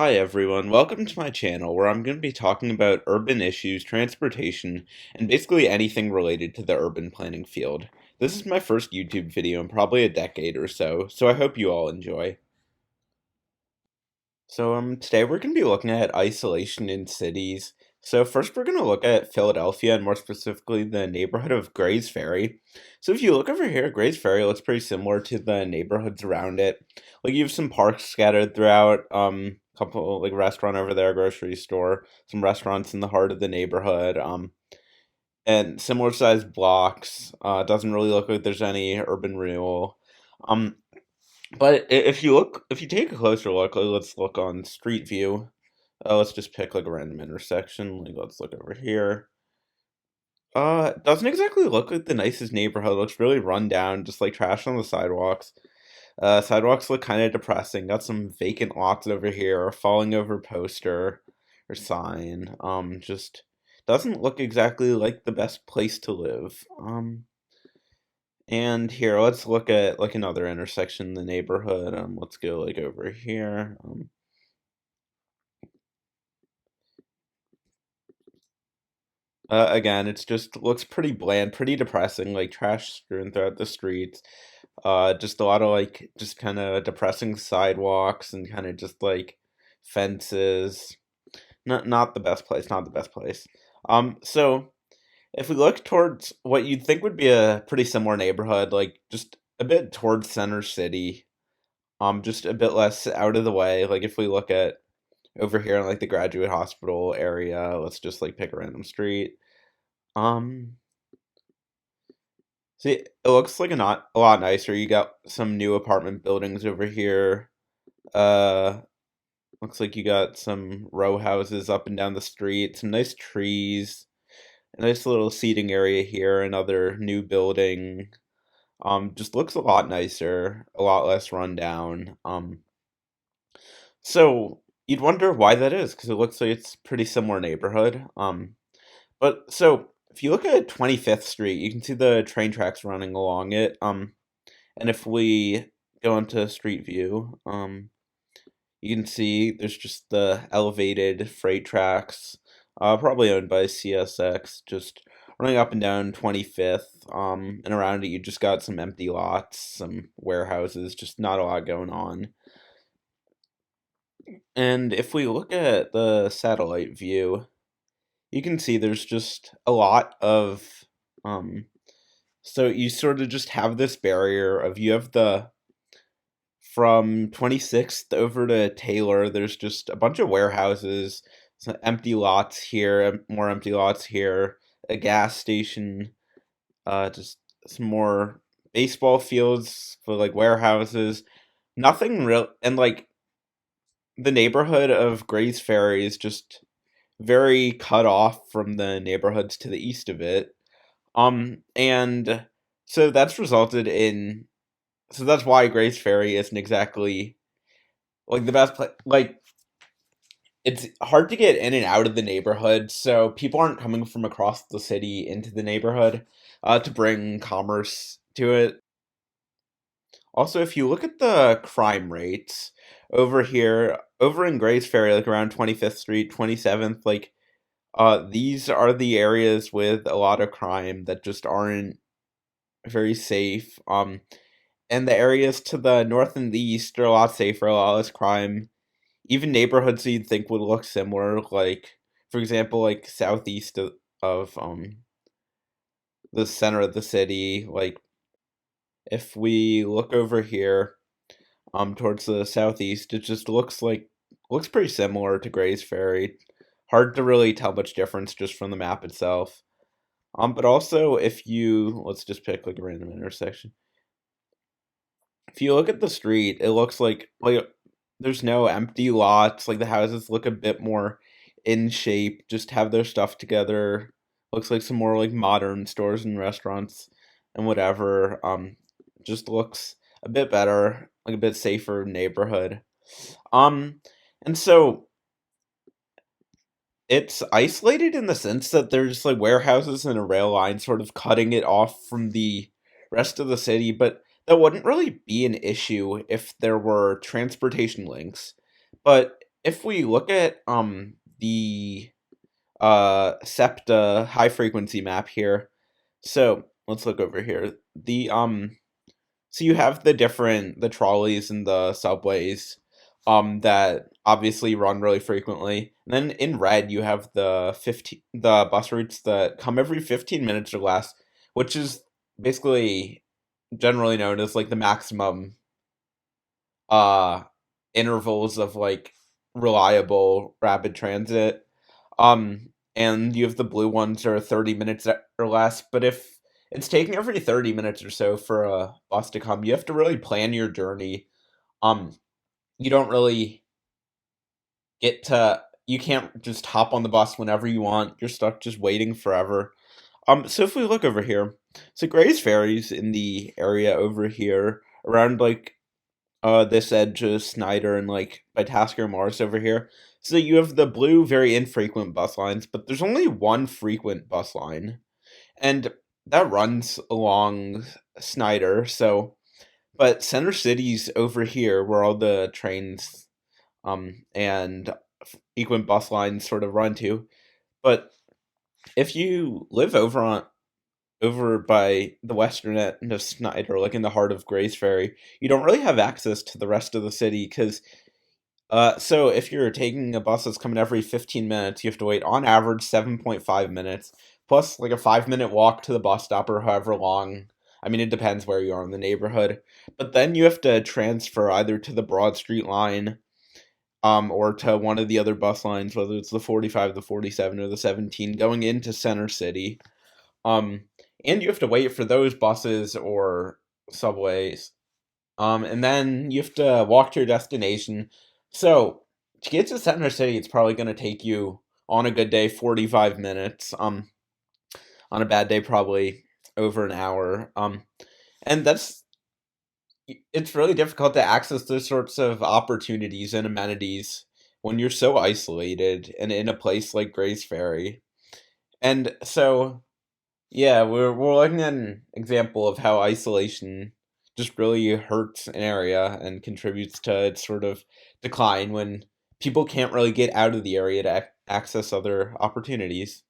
Hi everyone, welcome to my channel where I'm going to be talking about urban issues, transportation, and basically anything related to the urban planning field. This is my first YouTube video in probably a decade or so I hope you all enjoy. Today we're going to be looking at isolation in cities. So first we're going to look at Philadelphia and more specifically the neighborhood of Gray's Ferry. So if you look over here, Gray's Ferry looks pretty similar to the neighborhoods around it. Like you have some parks scattered throughout, couple like restaurant over there, grocery store, some restaurants in the heart of the neighborhood, and similar sized blocks. Doesn't really look like there's any urban renewal. Um, but if you take a closer look, like, let's look on Street View. Let's just pick like a random intersection. Like let's look over here. Doesn't exactly look like the nicest neighborhood. Looks really run down, just like trash on the sidewalks. Sidewalks look kind of depressing. Got some vacant lots over here, a falling over poster or sign. Just doesn't look exactly like the best place to live. And here, let's look at like another intersection in the neighborhood. Let's go like over here. Again, it's just looks pretty bland, pretty depressing, like trash strewn throughout the streets. Just a lot of like just kind of depressing sidewalks and kind of just like fences. Not the best place, not the best place. So if we look towards what you'd think would be a pretty similar neighborhood, like just a bit towards center city, just a bit less out of the way. Like if we look at over here in like the graduate hospital area, let's just like pick a random street. Um, See, it looks like a lot nicer. You got some new apartment buildings over here. Uh, Looks like you got some row houses up and down the street, some nice trees, a nice little seating area here, another new building. Just looks a lot nicer, a lot less run down. So you'd wonder why that is, because it looks like it's pretty similar neighborhood. But so if you look at 25th Street, you can see the train tracks running along it. And if we go into Street View, you can see there's just the elevated freight tracks, probably owned by CSX, just running up and down 25th. And around it, you just got some empty lots, some warehouses, just not a lot going on. And if we look at the satellite view, you can see there's just a lot of so you sort of just have this barrier of you have the from 26th over to Taylor, there's just a bunch of warehouses, some empty lots here, more empty lots here, a gas station, just some more baseball fields for like warehouses. Nothing real, and like the neighborhood of Gray's Ferry is just very cut off from the neighborhoods to the east of it. And so that's resulted in so that's why Grace Ferry isn't exactly like the best place. Like it's hard to get in and out of the neighborhood, so people aren't coming from across the city into the neighborhood to bring commerce to it. Also, if you look at the crime rates over here, over in Grace Ferry, like around 25th Street, 27th, like these are the areas with a lot of crime that just aren't very safe. And the areas to the north and the east are a lot safer, a lot less crime. Even neighborhoods you'd think would look similar, like for example, like southeast of the center of the city. Like if we look over here, towards the southeast, it just looks pretty similar to Gray's Ferry. Hard to really tell much difference just from the map itself. But also if you let's just pick like a random intersection. If you look at the street, it looks like there's no empty lots. Like the houses look a bit more in shape, just have their stuff together. Looks like some more like modern stores and restaurants and whatever. Just looks a bit better, like a bit safer neighborhood. Um, and so it's isolated in the sense that there's like warehouses and a rail line sort of cutting it off from the rest of the city, but that wouldn't really be an issue if there were transportation links. But if we look at the SEPTA high frequency map here, so let's look over here. So you have the trolleys and the subways that obviously run really frequently. And then in red you have the bus routes that come every 15 minutes or less, which is basically generally known as like the maximum uh intervals of like reliable rapid transit. And you have the blue ones are 30 minutes or less, but if it's taking every 30 minutes or so for a bus to come, you have to really plan your journey. Um, you don't really you can't just hop on the bus whenever you want. You're stuck just waiting forever. So if we look over here, so Gray's Ferry's in the area over here around like this edge of Snyder and like by Tasker Morris over here. So you have the blue, very infrequent bus lines, but there's only one frequent bus line, and that runs along Snyder. So, but Center City's over here where all the trains and frequent bus lines sort of run to. But if you live over by the western end of Snyder, like in the heart of Grays Ferry, you don't really have access to the rest of the city because so if you're taking a bus that's coming every 15 minutes, you have to wait on average 7.5 minutes, plus like a 5-minute walk to the bus stop or however long. I mean, it depends where you are in the neighborhood. But then you have to transfer either to the Broad Street line, or to one of the other bus lines, whether it's the 45, the 47, or the 17, going into Center City. Um, and you have to wait for those buses or subways, and then you have to walk to your destination. So to get to Center City, it's probably going to take you on a good day 45 minutes. On a bad day, probably over an hour. And it's really difficult to access those sorts of opportunities and amenities when you're so isolated and in a place like Grays Ferry. And so yeah, we're looking at an example of how isolation just really hurts an area and contributes to its sort of decline when people can't really get out of the area to access other opportunities.